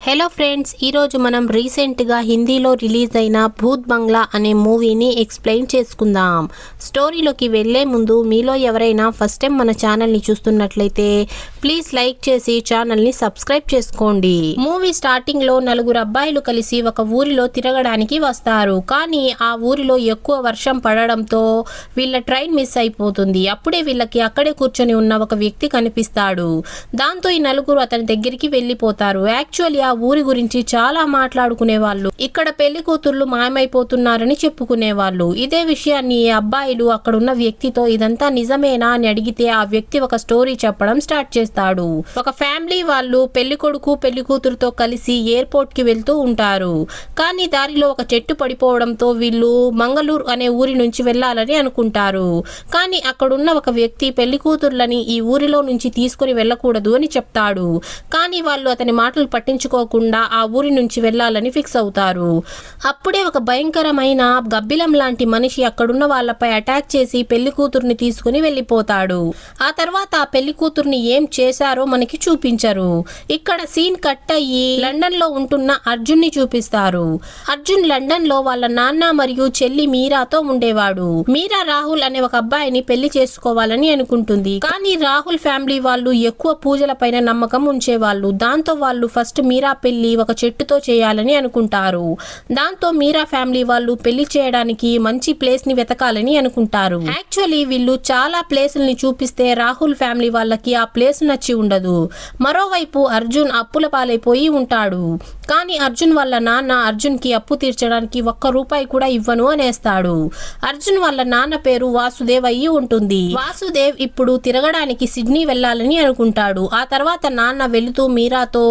Hello friends, ఈరోజు మనం రీసెంట్గా హిందీలో రిలీజ్ అయిన భూత్ బంగ్లా అనే మూవీని ఎక్స్ప్లెయిన్ చేసుకుందాం. స్టోరీలోకి వెళ్లే ముందు మీలో ఎవరైనా ఫస్ట్ టైం మన ఛానల్ని చూస్తున్నట్లయితే ప్లీజ్ లైక్ చేసి ఛానల్ని సబ్స్క్రైబ్ చేసుకోండి. మూవీ స్టార్టింగ్లో నలుగురు అబ్బాయిలు కలిసి ఒక ఊరిలో తిరగడానికి వస్తారు. కానీ ఆ ఊరిలో ఎక్కువ వర్షం పడడంతో వీళ్ళ ట్రైన్ మిస్ అయిపోతుంది. అప్పుడే వీళ్ళకి అక్కడే కూర్చొని ఉన్న ఒక వ్యక్తి కనిపిస్తాడు. దాంతో ఈ నలుగురు అతని దగ్గరికి వెళ్ళిపోతారు. యాక్చువల్లీ ఆ ఊరి గురించి చాలా మాట్లాడుకునే వాళ్ళు, ఇక్కడ పెళ్లి కూతుర్లు మాయమైపోతున్నారని చెప్పుకునేవాళ్ళు. ఇదే విషయాన్ని అబ్బాయిలు అక్కడున్న వ్యక్తితో ఇదంతా నిజమేనా అని అడిగితే ఆ వ్యక్తి ఒక స్టోరీ చెప్పడం స్టార్ట్ చేస్తాడు. ఒక ఫ్యామిలీ వాళ్ళు పెళ్లి కొడుకు పెళ్లి కూతురుతో కలిసి ఎయిర్పోర్ట్ కి వెళ్తూ ఉంటారు. కానీ దారిలో ఒక చెట్టు పడిపోవడంతో వీళ్ళు మంగళూరు అనే ఊరి నుంచి వెళ్లాలని అనుకుంటారు. కానీ అక్కడున్న ఒక వ్యక్తి పెళ్లి కూతుర్లని ఈ ఊరిలో నుంచి తీసుకుని వెళ్ళకూడదు అని చెప్తాడు. కానీ వాళ్ళు అతని మాటలు పట్టించుకోకుండా ఆ ఊరి నుంచి వెళ్లాలని ఫిక్స్ అవుతారు. అప్పుడే ఒక భయంకరమైన గబ్బిలం లాంటి మనిషి అక్కడున్న వాళ్ళపై అటాక్ చేసి పెళ్లి కూతుర్ని తీసుకుని వెళ్లిపోతాడు. ఆ తర్వాత ఆ పెళ్లి కూతుర్ని ఏం చేశారో మనకి చూపించరు. ఇక్కడ సీన్ కట్ అయ్యి లండన్ లో ఉంటున్న అర్జున్ ని చూపిస్తారు. అర్జున్ లండన్ లో వాళ్ళ నాన్న మరియు చెల్లి మీరాతో ఉండేవాడు. మీరా రాహుల్ అనే ఒక అబ్బాయిని పెళ్లి చేసుకోవాలని అనుకుంటుంది. కానీ రాహుల్ ఫ్యామిలీ వాళ్ళు ఎక్కువ పూజల పైన నమ్మకం ఉంచేవాళ్ళు. దాంతో వాళ్ళు ఫస్ట్ మీరా పెళ్లి ఒక చెట్టుతో చేయాలని అనుకుంటారు. దాంతో మీరా ఫ్యామిలీ వాళ్ళు పెళ్లి చేయడానికి మంచి ప్లేస్ ని వెతకాలని అనుకుంటారు. యాక్చువల్లీ వీళ్ళు చాలా ప్లేసుల్ని చూపిస్తే రాహుల్ ఫ్యామిలీ వాళ్ళకి ఆ ప్లేస్ నచ్చి ఉండదు. మరోవైపు అర్జున్ అప్పుల పాలైపోయి ఉంటాడు. కానీ అర్జున్ వాళ్ళ నాన్న అర్జున్ కి అప్పు తీర్చడానికి ₹1 కూడా ఇవ్వను అనేస్తాడు. అర్జున్ వాళ్ళ నాన్న పేరు వాసుదేవ్ అయ్యి ఉంటుంది. వాసుదేవ్ ఇప్పుడు తిరగడానికి సిడ్నీ వెళ్ళాలని అనుకుంటాడు. ఆ తర్వాత నాన్న వెళుతూ మీరాతో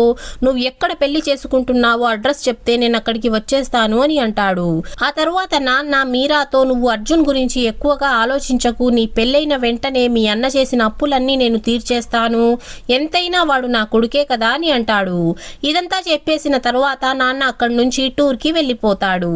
నువ్వు ఎక్కడ పెళ్లి చేసుకుంటున్నావో అడ్రస్ చెప్తే నేను అక్కడికి వచ్చేస్తాను అని అంటాడు. ఆ తర్వాత నాన్న మీరాతో నువ్వు అర్జున్ గురించి ఎక్కువగా ఆలోచించకు, నీ పెళ్ళైన వెంటనే మీ అన్న చేసిన అప్పులన్నీ నేను తీర్చేస్తాను, ఎంతైనా వాడు నా కొడుకే కదా అని అంటాడు. ఇదంతా చెప్పేసిన తర్వాత నాన్న అక్కడి నుంచి టూర్ కి వెళ్ళిపోతాడు.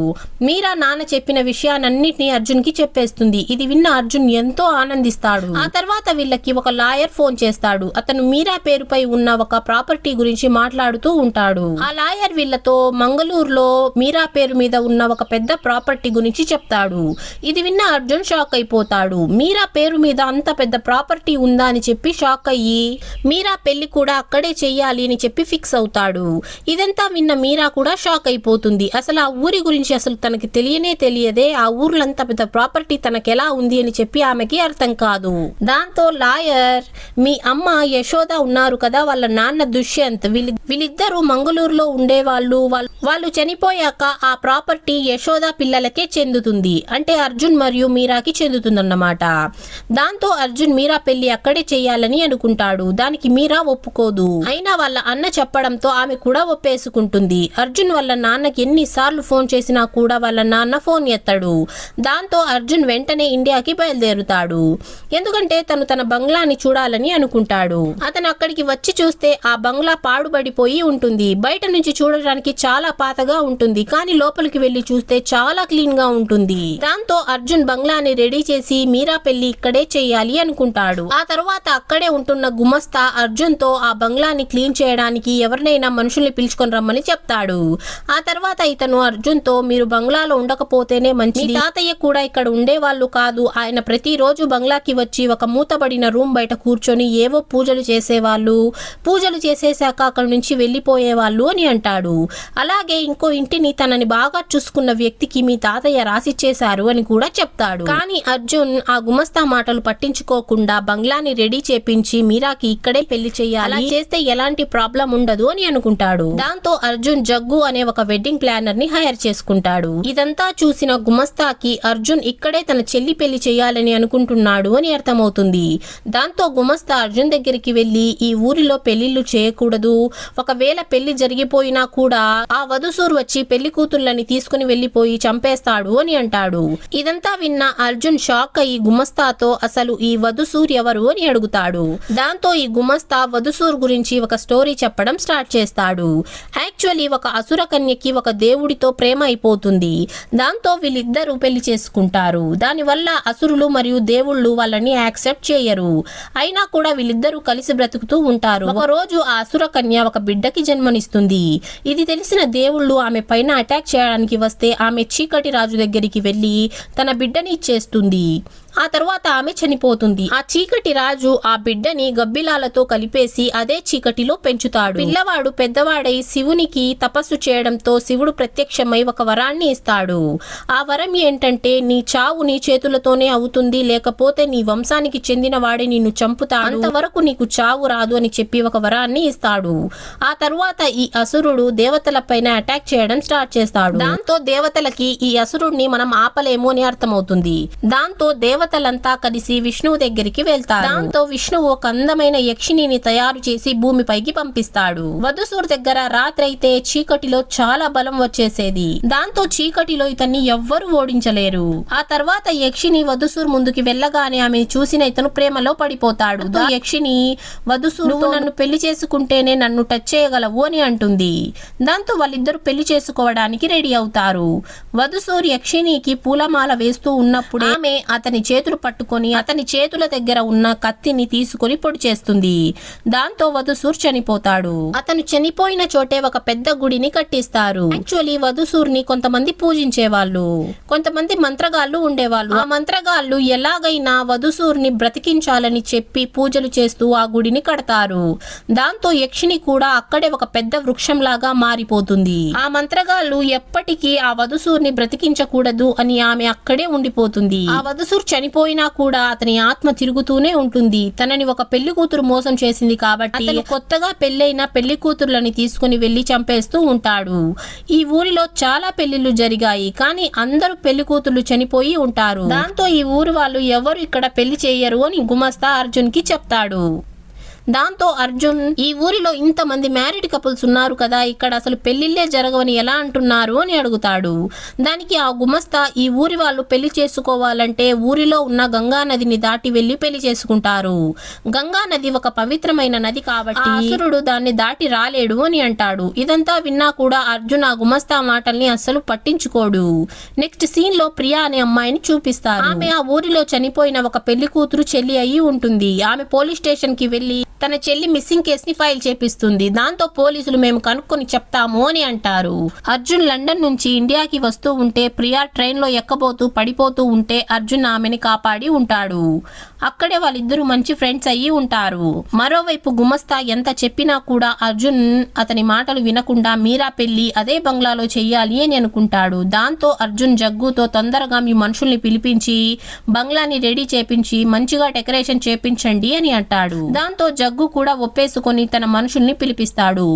మీరా నాన్న చెప్పిన విషయాలన్నిటినీ అర్జున్ కి చెప్పేస్తుంది. ఇది విన్న అర్జున్ ఎంతో ఆనందిస్తాడు. ఆ తర్వాత వీళ్ళకి ఒక లాయర్ ఫోన్ చేస్తాడు. అతను మీరా పేరుపై ఉన్న ఒక ప్రాపర్టీ గురించి మాట్లాడుతూ ఉంటాడు. ఆ లాయర్ వీళ్ళతో మంగళూరులో మీరా పేరు మీద ఉన్న ఒక పెద్ద ప్రాపర్టీ గురించి చెప్తాడు. ఇది విన్న అర్జున్ షాక్ అయిపోతాడు. మీరా పేరు మీద అంత పెద్ద ప్రాపర్టీ ఉందా అని చెప్పి షాక్ అయ్యి మీరా పెళ్లి కూడా అక్కడే చెయ్యాలి అని చెప్పి ఫిక్స్ అవుతాడు. ఇదంతా విన్న మీరా కూడా షాక్ అయిపోతుంది. అసలు ఆ ఊరి గురించి అసలు తనకి తెలియదే. ఆ ఊర్లో అంత పెద్ద ప్రాపర్టీ తనకెలా ఉంది అని చెప్పి ఆమెకి అర్థం కాదు. దాంతో లాయర్, మీ అమ్మ యశోద ఉన్నారు కదా, వాళ్ళ నాన్న దుష్యంత్, వీళ్ళిద్దరూ మంగళూరులో ఉండేవాళ్ళు. వాళ్ళు చనిపోయాక ఆ ప్రాపర్టీ యశోద పిల్లలకే చెందుతుంది. అంటే అర్జున్ మరియు మీరాకి చెందుతుందన్నమాట. దాంతో అర్జున్ మీరా పెళ్లి అక్కడే చెయ్యాలని అనుకుంటాడు. దానికి మీరా ఒప్పుకోదు. అయినా వాళ్ళ అన్న చెప్పడంతో ఆమె కూడా ఒప్పేసుకుంటుంది. అర్జున్ వాళ్ళ నాన్నకి ఎన్నిసార్లు ఫోన్ చేసినా కూడా వాళ్ళ నాన్న ఫోన్ ఎత్తడు. దాంతో అర్జున్ వెంటనే ఇండియాకి బయలుదేరుతాడు. ఎందుకంటే తను తన బంగ్లాని చూడాలని అనుకుంటాడు. అతను అక్కడికి వచ్చి చూస్తే ఆ బంగ్లా పాడుబడిపోయి ఉంటుంది. బయట నుంచి చూడడానికి చాలా పాతగా ఉంటుంది. కానీ లోపలికి వెళ్లి చూస్తే చాలా క్లీన్ గా ఉంటుంది. దాంతో అర్జున్ బంగ్లాని రెడీ చేసి మీరా పెళ్లి ఇక్కడే చేయాలి అనుకుంటాడు. ఆ తర్వాత అక్కడే ఉంటున్న గుమస్తా అర్జున్ తో ఆ బంగ్లాని క్లీన్ చేయడానికి ఎవరినైనా మనుషుల్ని పిలుచుకొని రమ్మని చెప్తాడు. ఆ తర్వాత ఇతను అర్జున్ తో మీరు బంగ్లాలో ఉండకపోతేనే మంచిది, తాతయ్య కూడా ఇక్కడ ఉండేవాళ్ళు కాదు, ఆయన ప్రతిరోజు బంగ్లాకి వచ్చి ఒక మూతబడిన రూమ్ బయట కూర్చొని ఏవో పూజలు చేసేవాళ్ళు, పూజలు చేసేశాక అక్కడి నుంచి వెళ్లిపోయేవాళ్ళు అని అంటాడు. అలాగే ఇంకో ఇంటిని తనని బాగా చూసుకున్న వ్యక్తికి మీ తాతయ్య రాసిచ్చేశారు అని కూడా చెప్తాడు. కానీ అర్జున్ ఆ గుమస్తా మాటలు పట్టించుకోకుండా బంగ్లాని రెడీ చేపించి మీరాకి ఇక్కడే పెళ్లి చేయాలి, అలా చేస్తే ఎలాంటి ప్రాబ్లం ఉండదు అని అనుకుంటాడు. దాంతో అర్జున్ జగ్గు అనే ఒక వెడ్డింగ్ ప్లానర్ ని హైర్ చేసుకుంటాడు. ఇదంతా చూసిన గుమస్తాకి అర్జున్ ఇక్కడే తన చెల్లి పెళ్లి చేయాలని అనుకుంటున్నాడు అని అర్థమవుతుంది. దాంతో గుమస్తా అర్జున్ దగ్గరికి వెళ్లి ఈ ఊరిలో పెళ్లిళ్లు చేయకూడదు, ఒకవేళ పెళ్లి జరిగిపోయినా కూడా ఆ వధుసూరు వచ్చి పెళ్లి కూతుర్లని తీసుకుని వెళ్లిపోయి చంపేస్తాడు అని అంటాడు. ఇదంతా విన్న అర్జున్ షాక్ అయ్యి గుమస్తాతో అసలు ఈ వధుసూర్ ఎవరు అని అడుగుతాడు. దాంతో ఈ గుమస్తా వధుసూర్ గురించి ఒక స్టోరీ చెప్పడం స్టార్ట్ చేస్తాడు. యాక్చువల్లీ ఒక అసుర కన్యకి ఒక దేవుడితో ప్రేమ అయిపోతుంది. దాంతో వీళ్ళిద్దరూ పెళ్లి చేసుకుంటారు. దానివల్ల అసురులు మరియు దేవుళ్ళు వాళ్ళని యాక్సెప్ట్ చేయరు. అయినా కూడా వీళ్ళిద్దరూ కలిసి బ్రతుకుతూ ఉంటారు. ఒక రోజు ఆ అసుర కన్య ఒక బిడ్డకి జన్మనిస్తుంది. ఇది తెలిసిన దేవుళ్ళు ఆమె పైన అటాక్ చేయడానికి వస్తే ఆమె చీకటి రాజు దగ్గరికి వెళ్లి తన బిడ్డని ఇచ్చేస్తుంది. ఆ తర్వాత ఆమె చనిపోతుంది. ఆ చీకటి రాజు ఆ బిడ్డని గబ్బిలాలతో కలిపేసి అదే చీకటిలో పెంచుతాడు. పిల్లవాడు పెద్దవాడై శివునికి తపస్సు చేయడంతో శివుడు ప్రత్యక్షమై ఒక వరాన్ని ఇస్తాడు. ఆ వరం ఏంటంటే నీ చావు నీ చేతులతోనే అవుతుంది, లేకపోతే నీ వంశానికి చెందిన వాడే నిన్ను చంపుతాడు, అంతవరకు నీకు చావు రాదు అని చెప్పి ఒక వరాన్ని ఇస్తాడు. ఆ తరువాత ఈ అసురుడు దేవతల పైన అటాక్ చేయడం స్టార్ట్ చేస్తాడు. దాంతో దేవతలకి ఈ అసురుడిని మనం ఆపలేము అని అర్థమవుతుంది. దాంతో దేవతలంతా కలిసి విష్ణువు దగ్గరికి వెళ్తారు. దాంతో విష్ణువు ఒక అందమైన యక్షిణిని తయారు చేసి భూమిపైకి పంపిస్తాడు. వధుసూర్ దగ్గర రాత్రైతే చీకటిలో చాలా బలం వచ్చేసేది. దాంతో చీకటిలో ఇతన్ని ఎవ్వరూ ఓడించలేరు. ఆ తర్వాత యక్షిని వధుసూర్ ముందుకి వెళ్ళగానే ఆమె చూసిన ఇతను ప్రేమలో పడిపోతాడు. యక్షిని వధుసూర్ నన్ను పెళ్లి చేసుకుంటేనే నన్ను టచ్ చేయగలవు అని అంటుంది. దాంతో వాళ్ళిద్దరు పెళ్లి చేసుకోవడానికి రెడీ అవుతారు. వధుసూర్ యక్షినికి పూలమాల వేస్తూ ఉన్నప్పుడు ఆమె అతని చేతులు పట్టుకొని అతని చేతుల దగ్గర ఉన్న కత్తిని తీసుకొని పొడి చేస్తుంది. దాంతో వధుసూర్ చనిపోతాడు. అతను చనిపోయిన చోటే ఒక పెద్ద గుడిని కట్టిస్తారు. యాక్చువల్లీ వధుసూర్ని కొంతమంది పూజించేవాళ్ళు, కొంతమంది మంత్రగాళ్ళు ఉండేవాళ్ళు. ఆ మంత్రగాళ్ళు ఎలాగైనా వధుసూర్ని బ్రతికించాలని చెప్పి పూజలు చేస్తూ ఆ గుడిని కడతారు. దాంతో యక్షిని కూడా అక్కడే ఒక పెద్ద వృక్షంలాగా మారిపోతుంది. ఆ మంత్రగాళ్ళు ఎప్పటికీ ఆ వధుసూర్ని బ్రతికించకూడదు అని ఆమె అక్కడే ఉండిపోతుంది. ఆ వధుసూర్ చనిపోయినా కూడా అతని ఆత్మ తిరుగుతూనే ఉంటుంది. తనని ఒక పెళ్లి కూతురు మోసం చేసింది కాబట్టి కొత్తగా పెళ్లైన పెళ్లి కూతుర్లని తీసుకుని వెళ్లి చంపేస్తూ ఉంటాడు. ఈ ఊరిలో చాలా పెళ్లిళ్లు జరిగాయి, కానీ అందరూ పెళ్లి కూతుర్లు చనిపోయి ఉంటారు. దాంతో ఈ ఊరి వాళ్ళు ఎవరు ఇక్కడ పెళ్లి చేయరు అని గుమస్తా అర్జున్ కి చెప్తాడు. దాంతో అర్జున్, ఈ ఊరిలో ఇంతమంది మ్యారీడ్ కపుల్స్ ఉన్నారు కదా, ఇక్కడ అసలు పెళ్లిళ్లే జరగవని ఎలా అంటున్నారు అని అడుగుతాడు. దానికి ఆ గుమస్తా, ఈ ఊరి వాళ్ళు పెళ్లి చేసుకోవాలంటే ఊరిలో ఉన్న గంగా నదిని దాటి వెళ్లి పెళ్లి చేసుకుంటారు. గంగా నది ఒక పవిత్రమైన నది కాబట్టి అసురుడు దాన్ని దాటి రాలేడు అని అంటాడు. ఇదంతా విన్నా కూడా అర్జున్ ఆ గుమస్తా మాటల్ని అస్సలు పట్టించుకోడు. నెక్స్ట్ సీన్ లో ప్రియా అనే అమ్మాయిని చూపిస్తారు. ఆమె ఆ ఊరిలో చనిపోయిన ఒక పెళ్లి కూతురు చెల్లి అయి ఉంటుంది. ఆమె పోలీస్ స్టేషన్ కి వెళ్లి తన చెల్లి మిస్సింగ్ కేస్ ని ఫైల్ చేపిస్తుంది. దాంతో పోలీసులు మేము కనుక్కొని చెప్తాము అని అంటారు. అర్జున్ లండన్ నుంచి ఇండియాకి వస్తూ ఉంటే ప్రియా ట్రైన్ లో ఎక్కబోతూ పడిపోతూ ఉంటే అర్జున్ ఆమెని కాపాడి ఉంటాడు. అక్కడే వాళ్ళిద్దరూ మంచి ఫ్రెండ్స్ అయ్యి ఉంటారు. మరోవైపు గుమస్తా ఎంత చెప్పినా కూడా అర్జున్ అతని మాటలు వినకుండా మీరా పెళ్లి అదే బంగ్లాలో చెయ్యాలి అని అనుకుంటాడు. దాంతో అర్జున్ జగ్గుతో తొందరగా మీ మనుషుల్ని పిలిపించి బంగ్లాని రెడీ చేపించి మంచిగా డెకరేషన్ చేపించండి అని అంటాడు. దాంతో జగ్గు కూడా ఒప్పేసుకొని తన మనుషుల్ని పిలిపిస్తాడు.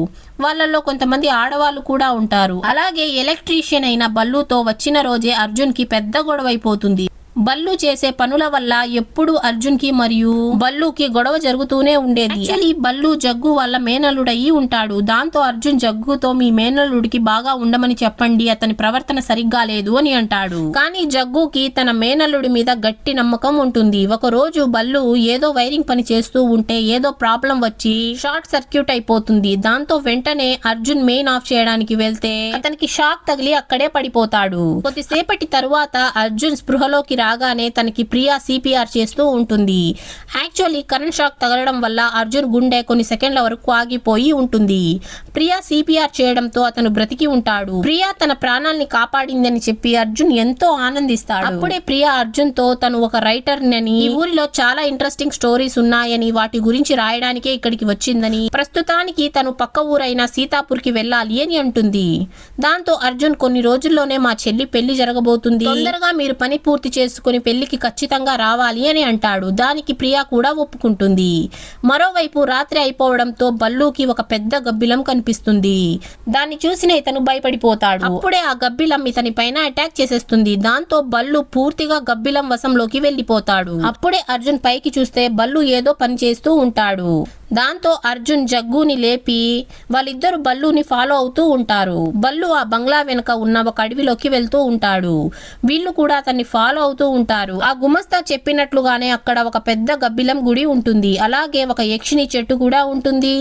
వాళ్ళల్లో కొంతమంది ఆడవాళ్ళు కూడా ఉంటారు. అలాగే ఎలక్ట్రీషియన్ అయిన బల్లుతో వచ్చిన రోజే అర్జున్ కి పెద్ద గొడవైపోతుంది. బల్లు చేసే పనుల వల్ల ఎప్పుడు అర్జున్ కి మరియు బల్లుకి గొడవ జరుగుతూనే ఉండేది. యాక్చువల్లీ బల్లు జగ్గు వాళ్ళ మేనల్లుడయ్యి ఉంటాడు. దాంతో అర్జున్ జగ్గుతో మీ మేనల్లుడికి బాగా ఉండమని చెప్పండి, అతని ప్రవర్తన సరిగ్గా లేదు అని అంటాడు. కానీ జగ్గుకి తన మేనల్లుడి మీద గట్టి నమ్మకం ఉంటుంది. ఒక రోజు బల్లు ఏదో వైరింగ్ పని చేస్తూ ఉంటే ఏదో ప్రాబ్లం వచ్చి షార్ట్ సర్క్యూట్ అయిపోతుంది. దాంతో వెంటనే అర్జున్ మెయిన్ ఆఫ్ చేయడానికి వెళ్తే అతనికి షాక్ తగిలి అక్కడే పడిపోతాడు. కొద్దిసేపటి తరువాత అర్జున్ స్పృహలోకి రాగానే తనకి ప్రియా సిపిఆర్ చేస్తూ ఉంటుంది. యాక్చువల్లీ కరెంట్ షాక్ తగలడం వల్ల అర్జున్ గుండె కొన్ని సెకండ్ల వరకు ఆగిపోయి ఉంటుంది. ప్రియా సిపిఆర్ చేయడంతో అతను బ్రతికి ఉంటాడు. ప్రియా తన ప్రాణాల్ని కాపాడిందని చెప్పి అర్జున్ ఎంతో ఆనందిస్తాడు. అప్పుడే ప్రియా అర్జున్ తో తను ఒక రైటర్ నని, ఈ ఊరిలో చాలా ఇంట్రెస్టింగ్ స్టోరీస్ ఉన్నాయని, వాటి గురించి రాయడానికే ఇక్కడికి వచ్చిందని, ప్రస్తుతానికి తను పక్క ఊరైన సీతాపూర్ కి వెళ్ళాలి అని అంటుంది. దాంతో అర్జున్ కొన్ని రోజుల్లోనే మా చెల్లి పెళ్లి జరగబోతుంది, తొందరగా మీరు పని పూర్తి చేసుకుని పెళ్లికి ఖచ్చితంగా రావాలి అని అంటాడు. దానికి ప్రియా కూడా ఒప్పుకుంటుంది. మరోవైపు రాత్రి అయిపోవడంతో బల్లుకి ఒక పెద్ద గబ్బిలం కనిపిస్తుంది. దాన్ని చూసిన ఇతను భయపడిపోతాడు. అప్పుడే ఆ గబ్బిలం ఇతని పైన అటాక్ చేసేస్తుంది. దాంతో బల్లు పూర్తిగా గబ్బిలం వశంలోకి వెళ్లిపోతాడు. అప్పుడే అర్జున్ పైకి చూస్తే బల్లు ఏదో పని చేస్తూ ఉంటాడు. దాంతో అర్జున్ జగ్గుని లేపి వాళ్ళిద్దరు బల్లుని ఫాలో అవుతూ ఉంటారు. బల్లు ఆ బంగ్లా వెనుక ఉన్న ఒక అడవిలోకి వెళ్తూ ఉంటాడు. వీళ్ళు కూడా అతన్ని ఫాలో అవుతూ ఉంటారు. ఆ గుమస్తా చెప్పినట్లుగానే అక్కడ ఒక పెద్ద గబ్బిలం గుడి ఉంటుంది. అలాగే ఒక యక్షిని చెట్టు కూడా ఉంటుంది.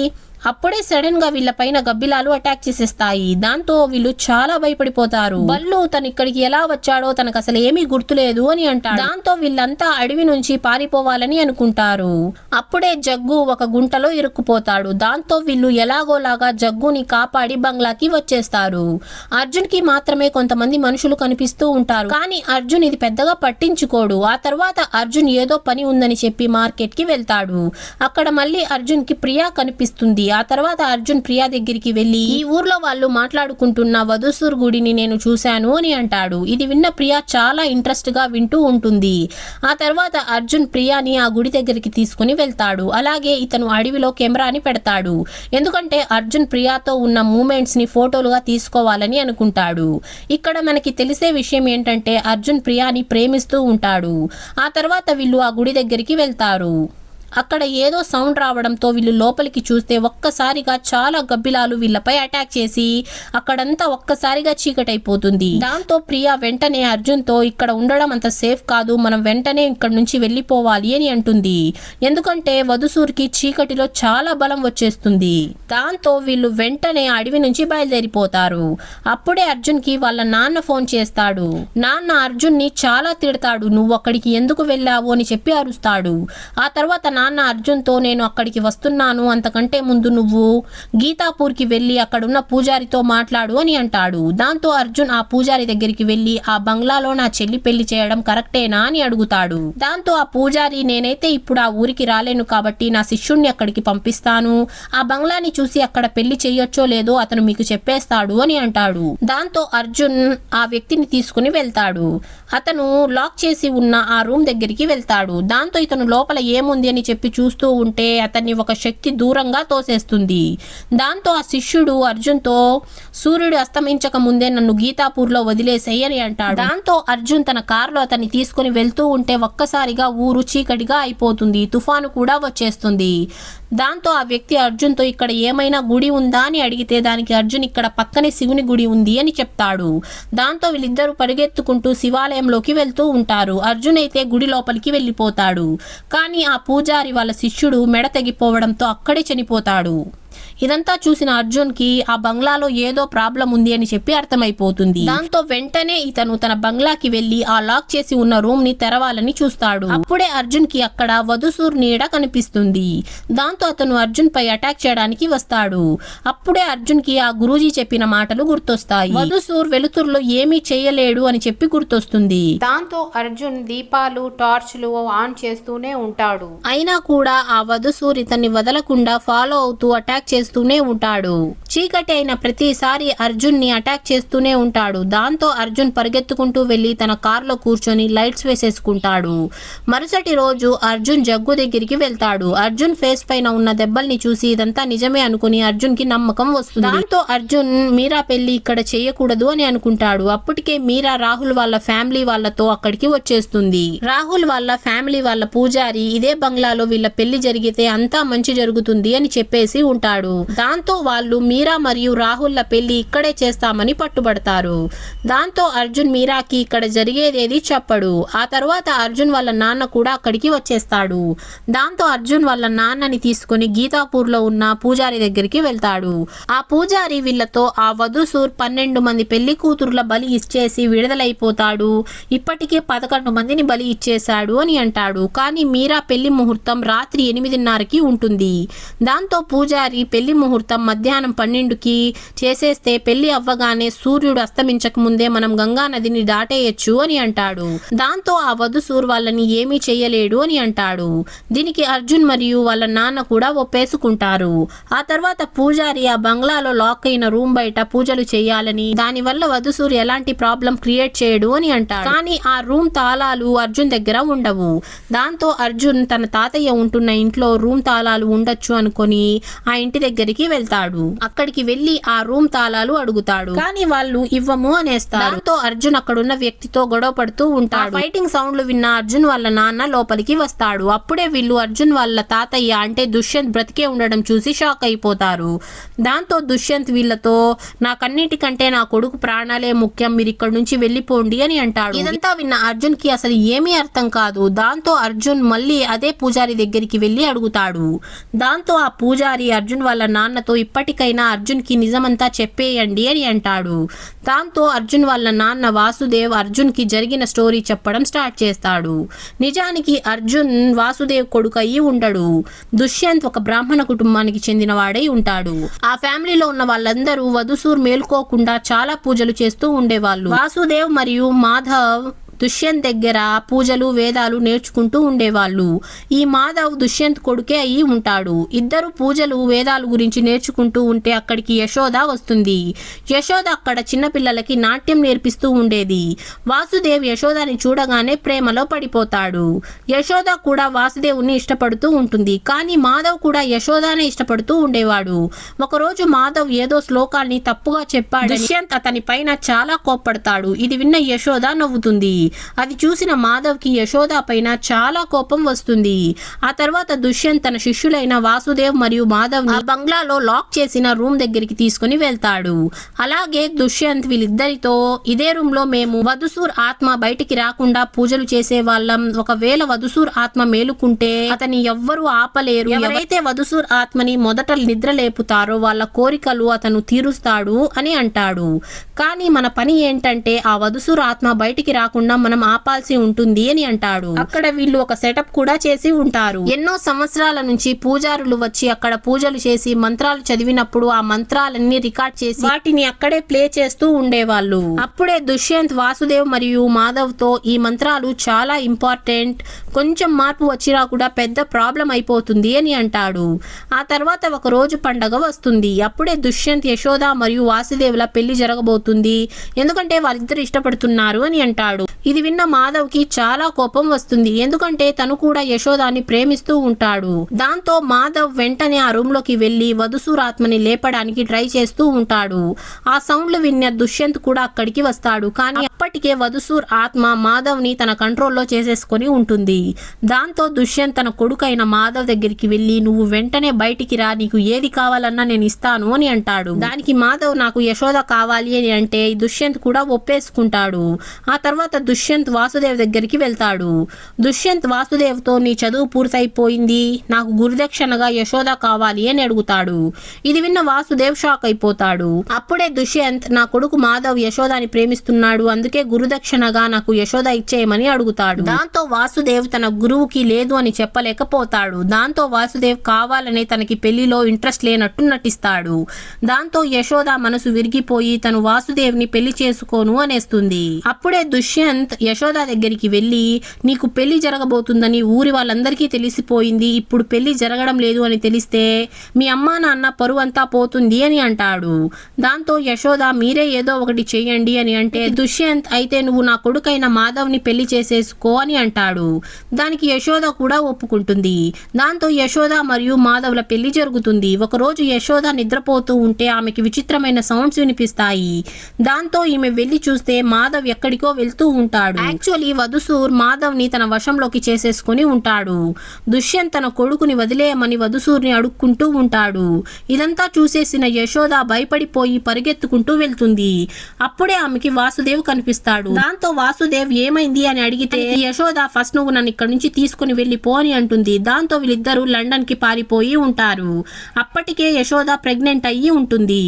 అప్పుడే సడన్ గా వీళ్ళ పైన గబ్బిలాలు అటాక్ చేసేస్తాయి. దాంతో వీళ్ళు చాలా భయపడిపోతారు. బల్లు తను ఇక్కడికి ఎలా వచ్చాడో తనకు అసలు ఏమీ గుర్తులేదు అని అంటాడు. దాంతో వీళ్ళంతా అడవి నుంచి పారిపోవాలని అనుకుంటారు. అప్పుడే జగ్గు ఒక గుంటలో ఇరుక్కుపోతాడు. దాంతో వీళ్ళు ఎలాగోలాగా జగ్గుని కాపాడి బంగ్లాకి వచ్చేస్తారు. అర్జున్ కి మాత్రమే కొంతమంది మనుషులు కనిపిస్తూ ఉంటారు. కానీ అర్జున్ ఇది పెద్దగా పట్టించుకోడు. ఆ తర్వాత అర్జున్ ఏదో పని ఉందని చెప్పి మార్కెట్ కి వెళ్తాడు. అక్కడ మళ్ళీ అర్జున్ కి ప్రియా కనిపిస్తుంది. ఆ తర్వాత అర్జున్ ప్రియా దగ్గరికి వెళ్లి ఈ ఊర్లో వాళ్ళు మాట్లాడుకుంటున్న వధుసూర్ గుడిని నేను చూశాను అని అంటాడు. ఇది విన్న ప్రియా చాలా ఇంట్రెస్ట్ గా వింటూ ఉంటుంది. ఆ తర్వాత అర్జున్ ప్రియాని ఆ గుడి దగ్గరికి తీసుకుని వెళ్తాడు. అలాగే ఇతను అడవిలో కెమెరాని పెడతాడు. ఎందుకంటే అర్జున్ ప్రియాతో ఉన్న మూమెంట్స్ ని ఫోటోలుగా తీసుకోవాలని అనుకుంటాడు. ఇక్కడ మనకి తెలిసే విషయం ఏంటంటే అర్జున్ ప్రియాని ప్రేమిస్తూ ఉంటాడు. ఆ తర్వాత వీళ్ళు ఆ గుడి దగ్గరికి వెళ్తారు. అక్కడ ఏదో సౌండ్ రావడంతో వీళ్ళు లోపలికి చూస్తే ఒక్కసారిగా చాలా గబ్బిలాలు వీళ్ళపై అటాక్ చేసి అక్కడంతా ఒక్కసారిగా చీకటైపోతుంది. దాంతో ప్రియా వెంటనే అర్జున్ తో ఇక్కడ ఉండడం అంత సేఫ్ కాదు, మనం వెంటనే ఇక్కడ నుంచి వెళ్ళిపోవాలి అని అంటుంది. ఎందుకంటే వధుసూర్కి చీకటిలో చాలా బలం వచ్చేస్తుంది. దాంతో వీళ్ళు వెంటనే అడవి నుంచి బయలుదేరిపోతారు. అప్పుడే అర్జున్ కి వాళ్ళ నాన్న ఫోన్ చేస్తాడు. నాన్న అర్జున్ ని చాలా తిడతాడు. నువ్వు అక్కడికి ఎందుకు వెళ్ళావు అని చెప్పి అరుస్తాడు. ఆ తర్వాత నాన్న అర్జున్ తో నేను అక్కడికి వస్తున్నాను, అంతకంటే ముందు నువ్వు గీతాపూర్కి వెళ్ళి అక్కడున్న పూజారితో మాట్లాడు అని అంటాడు. దాంతో అర్జున్ ఆ పూజారి దగ్గరికి వెళ్ళి ఆ బంగ్లాలో నా చెల్లి పెళ్లి చేయడం కరెక్టేనా అని అడుగుతాడు. దాంతో ఆ పూజారి నేనైతే ఇప్పుడు ఆ ఊరికి రాలేను కాబట్టి నా శిష్యుణ్ణి అక్కడికి పంపిస్తాను, ఆ బంగ్లాని చూసి అక్కడ పెళ్లి చేయొచ్చో లేదో అతను మీకు చెప్పేస్తాడు అని అంటాడు. దాంతో అర్జున్ ఆ వ్యక్తిని తీసుకుని వెళ్తాడు. అతను లాక్ చేసి ఉన్న ఆ రూమ్ దగ్గరికి వెళ్తాడు. దాంతో ఇతను లోపల ఏముంది అని చెప్పి చూస్తూ ఉంటే అతన్ని ఒక శక్తి దూరంగా తోసేస్తుంది. దాంతో ఆ శిష్యుడు అర్జున్తో సూర్యుడు అస్తమించక ముందే నన్ను గీతాపూర్లో వదిలేసేయి అని అంటాడు. దాంతో అర్జున్ తన కారులో అతన్ని తీసుకుని వెళ్తూ ఉంటే ఒక్కసారిగా ఊరు చీకటిగా అయిపోతుంది. తుఫాను కూడా వచ్చేస్తుంది. దాంతో ఆ వ్యక్తి అర్జున్తో ఇక్కడ ఏమైనా గుడి ఉందా అని అడిగితే దానికి అర్జున్ ఇక్కడ పక్కనే శివుని గుడి ఉంది అని చెప్తాడు. దాంతో వీళ్ళిద్దరూ పరిగెత్తుకుంటూ శివాలయంలోకి వెళ్తూ ఉంటారు. అర్జున్ అయితే గుడి లోపలికి వెళ్ళిపోతాడు. కానీ ఆ పూజారి వాళ్ళ శిష్యుడు మెడ తెగిపోవడంతో అక్కడే చనిపోతాడు. ఇదంతా చూసిన అర్జున్ కి ఆ బంగ్లాలో ఏదో ప్రాబ్లం ఉంది అని చెప్పి అర్థమైపోతుంది. దాంతో వెంటనే ఇతను తన బంగ్లాకి వెళ్లి ఆ లాక్ చేసి ఉన్న రూమ్ ని తెరవాలని చూస్తాడు. అప్పుడే అర్జున్ కి అక్కడ వధుసూర్ నీడ కనిపిస్తుంది. దాంతో అతను అర్జున్ పై అటాక్ చేయడానికి వస్తాడు. అప్పుడే అర్జున్ కి ఆ గురూజీ చెప్పిన మాటలు గుర్తొస్తాయి. వధుసూర్ వెలుతురులో ఏమీ చేయలేడు అని చెప్పి గుర్తొస్తుంది. దాంతో అర్జున్ దీపాలు టార్చ్లు ఆన్ చేస్తూనే ఉంటాడు. అయినా కూడా ఆ వధుసూర్ ఇతన్ని వదలకుండా ఫాలో అవుతూ అటాక్ చేస్తూనే ఉంటాడు. చీకటి అయిన ప్రతిసారి అర్జున్ ని అటాక్ చేస్తూనే ఉంటాడు. దాంతో అర్జున్ పరిగెత్తుకుంటూ వెళ్లి తన కారులో కూర్చొని లైట్స్ వేసేసుకుంటాడు. మరుసటి రోజు అర్జున్ జగ్గు దగ్గరికి వెళ్తాడు. అర్జున్ ఫేస్ పైన ఉన్న దెబ్బల్ని చూసి ఇదంతా నిజమే అనుకుని అర్జున్ కి నమ్మకం వస్తుంది. దాంతో అర్జున్ మీరా పెళ్లి ఇక్కడ చేయకూడదు అని అనుకుంటాడు. అప్పటికే మీరా రాహుల్ వాళ్ళ ఫ్యామిలీ వాళ్ళతో అక్కడికి వచ్చేస్తుంది. రాహుల్ వాళ్ళ ఫ్యామిలీ వాళ్ళ పూజారి ఇదే బంగ్లాలో వీళ్ళ పెళ్లి జరిగితే అంతా మంచి జరుగుతుంది అని చెప్పేసి ఉంటాడు. దాంతో వాళ్ళు మీరా మరియు రాహుల్ల పెళ్లి ఇక్కడే చేస్తామని పట్టుబడతారు. దాంతో అర్జున్ మీరాకి ఇక్కడ జరిగేదేది చెప్పడు. ఆ తర్వాత అర్జున్ వాళ్ళ నాన్న కూడా అక్కడికి వచ్చేస్తాడు. దాంతో అర్జున్ వాళ్ళ నాన్నని తీసుకుని గీతాపూర్ లో ఉన్న పూజారి దగ్గరికి వెళ్తాడు. ఆ పూజారి వీళ్ళతో ఆ వధుసూర్ 12 మంది పెళ్లి కూతురుల బలి ఇచ్చేసి విడుదలైపోతాడు. ఇప్పటికే 11 మందిని బలి ఇచ్చేశాడు అని అంటాడు. కానీ మీరా పెళ్లి ముహూర్తం రాత్రి 8:30కి ఉంటుంది. దాంతో పూజారి పెళ్లి ముహూర్తం మధ్యాహ్నం 12కి చేసేస్తే పెళ్లి అవ్వగానే సూర్యుడు అస్తమించక ముందే మనం గంగా నదిని దాటేయచ్చు అని అంటాడు. దాంతో ఆ వధుసూర్ వాళ్ళని ఏమీ చెయ్యలేడు అని అంటాడు. దీనికి అర్జున్ మరియు వాళ్ళ నాన్న కూడా ఒప్పేసుకుంటారు. ఆ తర్వాత పూజారి ఆ బంగ్లాలో లాక్ అయిన రూమ్ బయట పూజలు చేయాలని, దానివల్ల వధుసూర్ ఎలాంటి ప్రాబ్లం క్రియేట్ చేయడు అని అంటాడు. కానీ ఆ రూమ్ తాళాలు అర్జున్ దగ్గర ఉండవు. దాంతో అర్జున్ తన తాతయ్య ఉంటున్న ఇంట్లో రూమ్ తాళాలు ఉండొచ్చు అనుకొని ఆ ఇంటి దగ్గరికి వెళ్తాడు. అక్కడ అక్కడికి వెళ్లి ఆ రూమ్ తాళాలు అడుగుతాడు. కానీ వాళ్ళు ఇవ్వము అనేస్తారు. దాంతో అర్జున్ అక్కడున్న వ్యక్తితో గొడవ పడుతూ ఉంటాడు. ఫైటింగ్ సౌండ్లు విన్న అర్జున్ వాళ్ళ నాన్న లోపలికి వస్తాడు. అప్పుడే వీళ్ళు అర్జున్ వాళ్ళ తాతయ్య అంటే దుష్యంత్ బ్రతికే ఉండడం చూసి షాక్ అయిపోతారు. దాంతో దుష్యంత్ వీళ్ళతో నాకన్నిటికంటే నా కొడుకు ప్రాణాలే ముఖ్యం, మీరు ఇక్కడ నుంచి వెళ్లిపోండి అని అంటాడు. ఇదంతా విన్న అర్జున్ కి అసలు ఏమీ అర్థం కాదు. దాంతో అర్జున్ మళ్ళీ అదే పూజారి దగ్గరికి వెళ్లి అడుగుతాడు. దాంతో ఆ పూజారి అర్జున్ వాళ్ళ నాన్నతో ఇప్పటికైనా అర్జున్ కి నిజమంతా చెప్పేయండి అని అంటాడు. దాంతో అర్జున్ వాళ్ళ నాన్న వాసుదేవ్ అర్జున్ కి జరిగిన స్టోరీ చెప్పడం స్టార్ట్ చేస్తాడు. నిజానికి అర్జున్ వాసుదేవ్ కొడుకు అయ్యి ఉండడు. దుష్యంత్ ఒక బ్రాహ్మణ కుటుంబానికి చెందిన వాడై ఉంటాడు. ఆ ఫ్యామిలీలో ఉన్న వాళ్ళందరూ వధుసూర్ మేలుకోకుండా చాలా పూజలు చేస్తూ ఉండేవాళ్ళు. వాసుదేవ్ మరియు మాధవ్ దుష్యంత్ దగ్గర పూజలు వేదాలు నేర్చుకుంటూ ఉండేవాళ్ళు. ఈ మాధవ్ దుష్యంత్ కొడుకే అయి ఉంటాడు. ఇద్దరు పూజలు వేదాలు గురించి నేర్చుకుంటూ ఉంటే అక్కడికి యశోద వస్తుంది. యశోద అక్కడ చిన్నపిల్లలకి నాట్యం నేర్పిస్తూ ఉండేది. వాసుదేవ్ యశోదని చూడగానే ప్రేమలో పడిపోతాడు. యశోద కూడా వాసుదేవుని ఇష్టపడుతూ ఉంటుంది. కానీ మాధవ్ కూడా యశోదానే ఇష్టపడుతూ ఉండేవాడు. ఒకరోజు మాధవ్ ఏదో శ్లోకాన్ని తప్పుగా చెప్పాడు. దుష్యంత్ అతని పైన చాలా కోప్పడతాడు. ఇది విన్న యశోద నవ్వుతుంది. అది చూసిన మాధవ్ కి యశోద పైన చాలా కోపం వస్తుంది. ఆ తర్వాత దుష్యంత్ తన శిష్యులైన వాసుదేవ్ మరియు మాధవ్ ని బంగ్లాలో లాక్ చేసిన రూమ్ దగ్గరికి తీసుకుని వెళ్తాడు. అలాగే దుష్యంత్ వీళ్ళిద్దరితో ఇదే రూమ్ లో మేము వధుసూర్ ఆత్మ బయటికి రాకుండా పూజలు చేసే వాళ్ళం. ఒకవేళ వధుసూర్ ఆత్మ మేలుకుంటే అతని ఎవ్వరూ ఆపలేరు. ఎవరైతే వధుసూర్ ఆత్మని మొదట నిద్ర లేపుతారో వాళ్ళ కోరికలు అతను తీరుస్తాడు అని అంటాడు. కానీ మన పని ఏంటంటే ఆ వధుసూర్ ఆత్మ బయటికి రాకుండా మనం ఆపాల్సి ఉంటుంది అని అంటాడు. అక్కడ వీళ్ళు ఒక సెటప్ కూడా చేసి ఉంటారు. ఎన్నో సంవత్సరాల నుంచి పూజారులు వచ్చి అక్కడ పూజలు చేసి మంత్రాలు చదివినప్పుడు ఆ మంత్రాలన్నీ రికార్డ్ చేసి వాటిని అక్కడే ప్లే చేస్తూ ఉండేవాళ్ళు. అప్పుడే దుష్యంత్ వాసుదేవ్ మరియు మాధవ్ తో ఈ మంత్రాలు చాలా ఇంపార్టెంట్, కొంచెం మార్పు వచ్చినా కూడా పెద్ద ప్రాబ్లం అయిపోతుంది అని అంటాడు. ఆ తర్వాత ఒక రోజు పండగ వస్తుంది. అప్పుడే దుష్యంత్ యశోద మరియు వాసుదేవ్ల పెళ్లి జరగబోతుంది, ఎందుకంటే వాళ్ళిద్దరు ఇష్టపడుతున్నారు అని అంటాడు. ఇది విన్న మాధవ్ కి చాలా కోపం వస్తుంది, ఎందుకంటే తను కూడా యశోదాని ప్రేమిస్తూ ఉంటాడు. దాంతో మాధవ్ వెంటనే ఆ రూమ్ లోకి వెళ్లి వధుసూర్ ఆత్మని లేపడానికి ట్రై చేస్తూ ఉంటాడు. ఆ సౌండ్లు విన్న దుష్యంత్ కూడా అక్కడికి వస్తాడు. కానీ అప్పటికే వధుసూర్ ఆత్మ మాధవ్ ని తన కంట్రోల్లో చేసేసుకొని ఉంటుంది. దాంతో దుష్యంత్ తన కొడుకైన మాధవ్ దగ్గరికి వెళ్లి నువ్వు వెంటనే బయటికి రా, నీకు ఏది కావాలన్నా నేను ఇస్తాను అని అంటాడు. దానికి మాధవ్ నాకు యశోద కావాలి అని అంటే దుష్యంత్ కూడా ఒప్పేసుకుంటాడు. ఆ తర్వాత దుష్యంత్ వాసుదేవ్ దగ్గరికి వెళ్తాడు. దుష్యంత్ వాసుదేవ్ తో నీ చదువు పూర్తయిపోయింది, నాకు గురుదక్షిణగా యశోద కావాలి అని అడుగుతాడు. ఇది విన్న వాసుదేవ్ షాక్ అయిపోతాడు. అప్పుడే దుష్యంత్ నా కొడుకు మాధవ్ యశోదాని ప్రేమిస్తున్నాడు, అందుకే గురుదక్షిణగా నాకు యశోద ఇచ్చేయమని అడుగుతాడు. దాంతో వాసుదేవ్ తన గురువుకి లేదు అని చెప్పలేకపోతాడు. దాంతో వాసుదేవ్ కావాలని తనకి పెళ్లిలో ఇంట్రెస్ట్ లేనట్టు నటిస్తాడు. దాంతో యశోద మనసు విరిగిపోయి తను వాసుదేవ్ ని పెళ్లి చేసుకోను అనేస్తుంది. అప్పుడే దుష్యంత్ యశోద దగ్గరికి వెళ్లి నీకు పెళ్లి జరగబోతుందని ఊరి వాళ్ళందరికీ తెలిసిపోయింది, ఇప్పుడు పెళ్లి జరగడం లేదు అని తెలిస్తే మీ అమ్మా నాన్న పరువు అంతా పోతుంది అని అంటాడు. దాంతో యశోద మీరే ఏదో ఒకటి చెయ్యండి అని అంటే దుష్యంత్ అయితే నువ్వు నా కొడుకైన మాధవ్ ని పెళ్లి చేసేసుకో అని అంటాడు. దానికి యశోద కూడా ఒప్పుకుంటుంది. దాంతో యశోద మరియు మాధవ్ల పెళ్లి జరుగుతుంది. ఒకరోజు యశోద నిద్రపోతూ ఉంటే ఆమెకి విచిత్రమైన సౌండ్స్ వినిపిస్తాయి. దాంతో ఈమె వెళ్లి చూస్తే మాధవ్ ఎక్కడికో వెళ్తూ ఉంటాడు. యాక్చువల్లీ వధుసూర్ మాధవ్ ని తన వశంలోకి చేసేసుకుని ఉంటాడు. దుష్యంత్ తన కొడుకుని వదిలేయమని వధుసూర్ని అడుక్కుంటూ ఉంటాడు. ఇదంతా చూసేసిన యశోద భయపడిపోయి పరిగెత్తుకుంటూ వెళ్తుంది. అప్పుడే ఆమెకి వాసుదేవ్ కనిపిస్తాడు. దాంతో వాసుదేవ్ ఏమైంది అని అడిగితే యశోద ఫస్ట్ నువ్వు నన్ను ఇక్కడ నుంచి తీసుకుని వెళ్ళిపో అని అంటుంది. దాంతో వీళ్ళిద్దరూ లండన్ కి పారిపోయి ఉంటారు. అప్పటికే యశోద ప్రెగ్నెంట్ అయ్యి ఉంటుంది.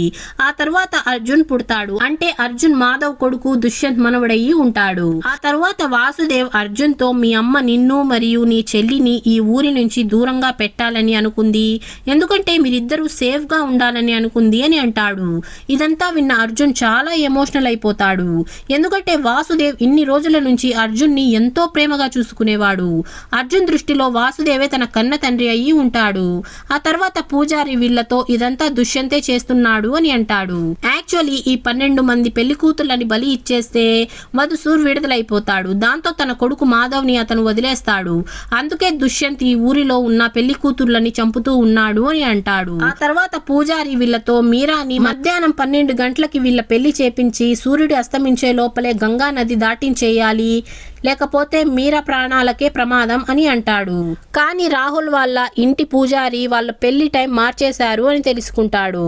ఆ తర్వాత అర్జున్ పుడతాడు. అంటే అర్జున్ మాధవ్ కొడుకు దుష్యంత్ మనవడయ్యి ఉంటాడు. ఆ తర్వాత వాసుదేవ్ అర్జున్ తో మీ అమ్మ నిన్ను మరియు నీ చెల్లిని ఈ ఊరి నుంచి దూరంగా పెట్టాలని అనుకుంది, ఎందుకంటే మీరిద్దరూ సేఫ్ గా ఉండాలని అనుకుంది అని అంటాడు. ఇదంతా విన్న అర్జున్ చాలా ఎమోషనల్ అయిపోతాడు. ఎందుకంటే వాసుదేవ్ ఇన్ని రోజుల నుంచి అర్జున్ ని ఎంతో ప్రేమగా చూసుకునేవాడు. అర్జున్ దృష్టిలో వాసుదేవే తన కన్న తండ్రి అయ్యి ఉంటాడు. ఆ తర్వాత పూజారి వీళ్లతో ఇదంతా దుష్యంతే చేస్తున్నాడు అని అంటాడు. యాక్చువల్లీ ఈ 12 మంది పెళ్లి కూతుర్లని బలి ఇచ్చేస్తే వధుసూర్ విడద మొదలైపోతాడు. దాంతో తన కొడుకు మాధవ్ని అతను వదిలేస్తాడు. అందుకే దుష్యంత్ ఈ ఊరిలో ఉన్న పెళ్లి కూతుర్లని చంపుతూ ఉన్నాడు అని అంటాడు. ఆ తర్వాత పూజారి వీళ్లతో మీరాని మధ్యాహ్నం 12 గంటలకి వీళ్ళ పెళ్లి చేపించి సూర్యుడు అస్తమించే లోపలే గంగా నది దాటించేయాలి, లేకపోతే మీరా ప్రాణాలకే ప్రమాదం అని అంటాడు. కానీ రాహుల్ వాళ్ళ ఇంటి పూజారి వాళ్ళ పెళ్లి టైం మార్చేశారు అని తెలుసుకుంటాడు.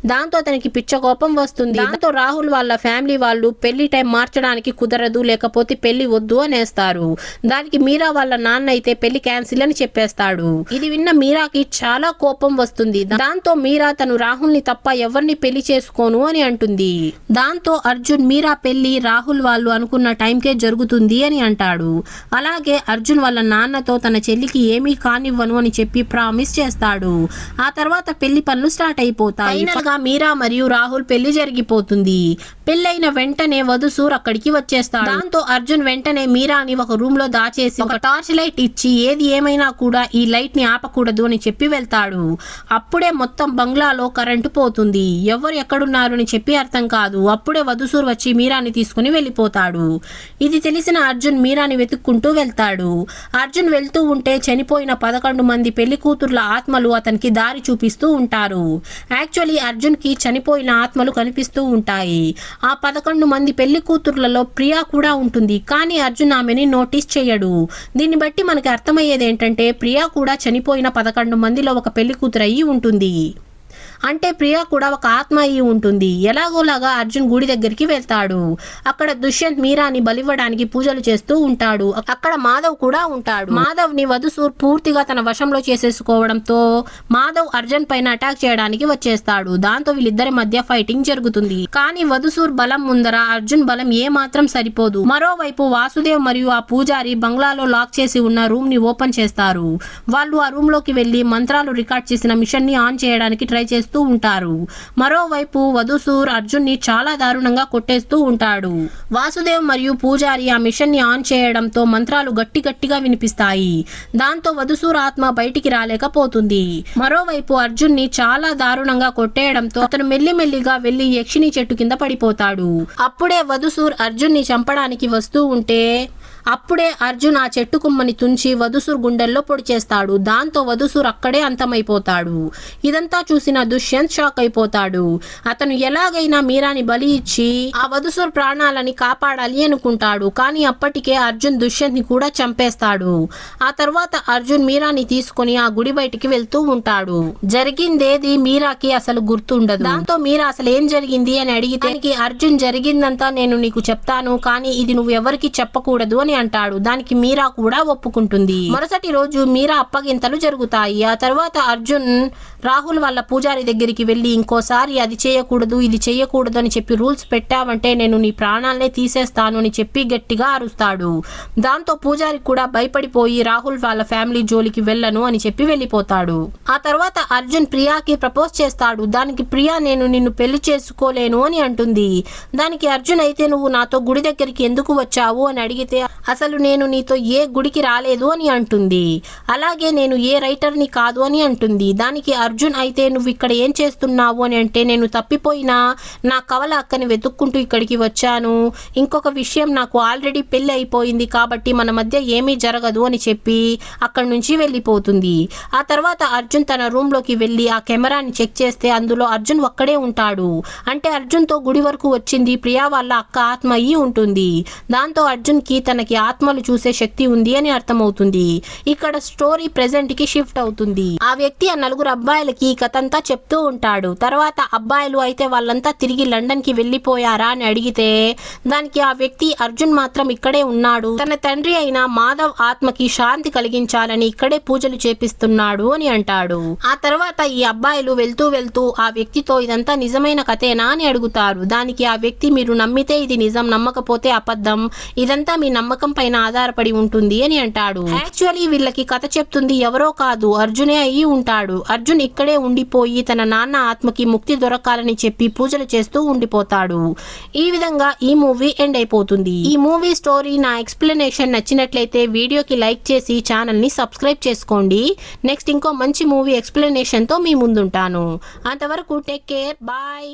దాంతో అతనికి పిచ్చ కోపం వస్తుంది. దాంతో రాహుల్ వాళ్ళ ఫ్యామిలీ వాళ్ళు పెళ్లి టైం మార్చడానికి కుదరదు, లేకపోతే పెళ్లి వద్దు అనేస్తారు. దానికి మీరా వాళ్ళ నాన్న అయితే పెళ్లి క్యాన్సిల్ అని చెప్పేస్తాడు. ఇది విన్న మీరాకి చాలా కోపం వస్తుంది. దాంతో మీరా తను రాహుల్ ని తప్ప ఎవరిని పెళ్లి చేసుకోను అని అంటుంది. దాంతో అర్జున్ మీరా పెళ్లి రాహుల్ వాళ్ళు అనుకున్న టైంకే జరుగుతుంది అని అంటాడు. అలాగే అర్జున్ వాళ్ళ నాన్నతో తన చెల్లికి ఏమీ కానివ్వను అని చెప్పి ప్రామిస్ చేస్తాడు. ఆ తర్వాత పెళ్లి పనులు స్టార్ట్ అయిపోతాయి. మీరా మరియు రాహుల్ పెళ్లి జరిగిపోతుంది. పెళ్లైన వెంటనే వధుసూర్ అక్కడికి వచ్చేస్తాడు. దాంతో అర్జున్ వెంటనే మీరాని ఒక రూమ్ లో దాచేసి ఒక టార్చ్ లైట్ ఇచ్చి ఏది ఏమైనా కూడా ఈ లైట్ ని ఆపకూడదు అని చెప్పి వెళ్తాడు. అప్పుడే మొత్తం బంగ్లాలో కరెంటు పోతుంది. ఎవరు ఎక్కడున్నారు అని చెప్పి అర్థం కాదు. అప్పుడే వధుసూర్ వచ్చి మీరాని తీసుకుని వెళ్ళిపోతాడు. ఇది తెలిసిన అర్జున్ మీరాని వెతుక్కుంటూ వెళ్తాడు. అర్జున్ వెళ్తూ ఉంటే చనిపోయిన 11 మంది పెళ్లి కూతుర్ల ఆత్మలు అతనికి దారి చూపిస్తూ ఉంటారు. యాక్చువల్లీ అర్జున్ కి చనిపోయిన ఆత్మలు కనిపిస్తూ ఉంటాయి. ఆ 11 మంది పెళ్లి కూతుర్లలో ప్రియా కూడా ఉంటుంది. కానీ అర్జున్ ఆమెని నోటీస్ చేయడు. దీన్ని బట్టి మనకి అర్థమయ్యేది ఏంటంటే ప్రియా కూడా చనిపోయిన 11 మందిలో ఒక పెళ్లి కూతురు అయ్యి ఉంటుంది. అంటే ప్రియా కూడా ఒక ఆత్మ అయి ఉంటుంది. ఎలాగోలాగా అర్జున్ గుడి దగ్గరికి వెళ్తాడు. అక్కడ దుష్యంత్ మీరాని బలివ్వడానికి పూజలు చేస్తూ ఉంటాడు. అక్కడ మాధవ్ కూడా ఉంటాడు. మాధవ్ ని వధుసూర్ పూర్తిగా తన వశంలో చేసేసుకోవడంతో మాధవ్ అర్జున్ పైన అటాక్ చేయడానికి వచ్చేస్తాడు. దాంతో వీళ్ళిద్దరి మధ్య ఫైటింగ్ జరుగుతుంది. కానీ వధుసూర్ బలం ముందర అర్జున్ బలం ఏ మాత్రం సరిపోదు. మరోవైపు వాసుదేవ్ మరియు ఆ పూజారి బంగ్లాలో లాక్ చేసి ఉన్న రూమ్ ని ఓపెన్ చేస్తారు. వాళ్ళు ఆ రూమ్ లోకి వెళ్లి మంత్రాలు రికార్డ్ చేసిన మిషన్ ని ఆన్ చేయడానికి ట్రై చేస్తూ ఉంటారు. మరోవైపు వధుసూర్ అర్జున్ ని చాలా దారుణంగా కొట్టేస్తూ ఉంటాడు. వాసుదేవ్ మరియు పూజారి ఆ మిషన్ ని ఆన్ చేయడంతో మంత్రాలు గట్టిగా వినిపిస్తాయి. దాంతో వధుసూర్ ఆత్మ బయటికి రాలేకపోతుంది. మరోవైపు అర్జున్ ని చాలా దారుణంగా కొట్టేయడంతో అతను మెల్లిమెల్లిగా వెళ్లి యక్షిని చెట్టు కింద పడిపోతాడు. అప్పుడే వధుసూర్ అర్జున్ ని చంపడానికి వస్తూ ఉంటే అప్పుడే అర్జున్ ఆ చెట్టు కొమ్మని తుంచి వధుసూర్ గుండెల్లో పొడి చేస్తాడు. దాంతో వధుసూర్ అక్కడే అంతమైపోతాడు. ఇదంతా చూసిన దుష్యంత్ షాక్ అయిపోతాడు. అతను ఎలాగైనా మీరాని బలి ఇచ్చి ఆ వధుసూర్ ప్రాణాలని కాపాడాలి అనుకుంటాడు. కానీ అప్పటికే అర్జున్ దుష్యంత్ ని కూడా చంపేస్తాడు. ఆ తర్వాత అర్జున్ మీరాని తీసుకుని ఆ గుడి బయటికి వెళ్తూ ఉంటాడు. జరిగిందేది మీరాకి అసలు గుర్తుండదు. దాంతో మీరా అసలు ఏం జరిగింది అని అడిగితే అర్జున్ జరిగిందంతా నేను నీకు చెప్తాను, కానీ ఇది నువ్వు ఎవరికి చెప్పకూడదు అని అంటాడు. దానికి మీరా కూడా ఒప్పుకుంటుంది. మరుసటి రోజు మీరా అప్పగింతలు జరుగుతాయి. ఆ తర్వాత అర్జున్ రాహుల్ వాళ్ళ పూజారి దగ్గరికి వెళ్లి ఇంకోసారి అది చేయకూడదు ఇది చేయకూడదు అని చెప్పి రూల్స్ పెట్టావంటే నేను నీ ప్రాణాలనే తీసేస్తాను అని చెప్పి గట్టిగా అరుస్తాడు. దాంతో పూజారి కూడా భయపడిపోయి రాహుల్ వాళ్ళ ఫ్యామిలీ జోలికి వెళ్ళను అని చెప్పి వెళ్ళిపోతాడు. ఆ తర్వాత అర్జున్ ప్రియాకి ప్రపోజ్ చేస్తాడు. దానికి ప్రియా నేను నిన్ను పెళ్లి చేసుకోలేను అని అంటుంది. దానికి అర్జున్ అయితే నువ్వు నాతో గుడి దగ్గరికి ఎందుకు వచ్చావు అని అడిగితే అసలు నేను నీతో ఏ గుడికి రాలేదు అని అంటుంది. అలాగే నేను ఏ రైటర్ని కాదు అని అంటుంది. దానికి అర్జున్ అయితే నువ్వు ఇక్కడ ఏం చేస్తున్నావు అని అంటే నేను తప్పిపోయినా నా కవల అక్కని వెతుక్కుంటూ ఇక్కడికి వచ్చాను. ఇంకొక విషయం నాకు ఆల్రెడీ పెళ్లి అయిపోయింది కాబట్టి మన మధ్య ఏమీ జరగదు అని చెప్పి అక్కడి నుంచి వెళ్ళిపోతుంది. ఆ తర్వాత అర్జున్ తన రూమ్ లోకి వెళ్ళి ఆ కెమెరాని చెక్ చేస్తే అందులో అర్జున్ ఒక్కడే ఉంటాడు. అంటే అర్జున్ తో గుడి వరకు వచ్చింది ప్రియా వాళ్ళ అక్క ఆత్మ అయ్యి ఉంటుంది. దాంతో అర్జున్ కి తనకి ఆత్మలు చూసే శక్తి ఉంది అని అర్థమవుతుంది. ఇక్కడ స్టోరీ ప్రెజెంట్ కి షిఫ్ట్ అవుతుంది. ఆ వ్యక్తి ఆ 4 అబ్బాయిలకి కథంతా చెప్తూ ఉంటాడు. తర్వాత అబ్బాయిలు అయితే వాళ్ళంతా తిరిగి లండన్ కి వెళ్ళిపోయారా అని అడిగితే దానికి ఆ వ్యక్తి అర్జున్ మాత్రం ఇక్కడే ఉన్నాడు, తన తండ్రి అయిన మాధవ్ ఆత్మకి శాంతి కలిగించాలని ఇక్కడే పూజలు చేపిస్తున్నాడు అని అంటాడు. ఆ తర్వాత ఈ అబ్బాయిలు వెళ్తూ వెళ్తూ ఆ వ్యక్తితో ఇదంతా నిజమైన కథేనా అని అడుగుతారు. దానికి ఆ వ్యక్తి మీరు నమ్మితే ఇది నిజం, నమ్మకపోతే అబద్ధం, ఇదంతా మీ నమ్మకం పైన ఆధారపడి ఉంటుంది అని అంటాడు. యాక్చువల్లీ వీళ్ళకి కథ చెప్తుంది ఎవరో కాదు అర్జునే అయ్యి ఉంటాడు. అర్జున్ ఇక్కడే ఉండిపోయి తన నాన్న ఆత్మకి ముక్తి దొరకాలని చెప్పి పూజలు చేస్తూ ఉండిపోతాడు. ఈ విధంగా ఈ మూవీ ఎండ్ అయిపోతుంది. ఈ మూవీ స్టోరీ నా ఎక్స్ప్లెనేషన్ నచ్చినట్లయితే వీడియోకి లైక్ చేసి ఛానల్ ని సబ్స్క్రైబ్ చేసుకోండి. నెక్స్ట్ ఇంకో మంచి మూవీ ఎక్స్ప్లెనేషన్ తో మీ ముందుంటాను. అంతవరకు టేక్ కేర్, బాయ్.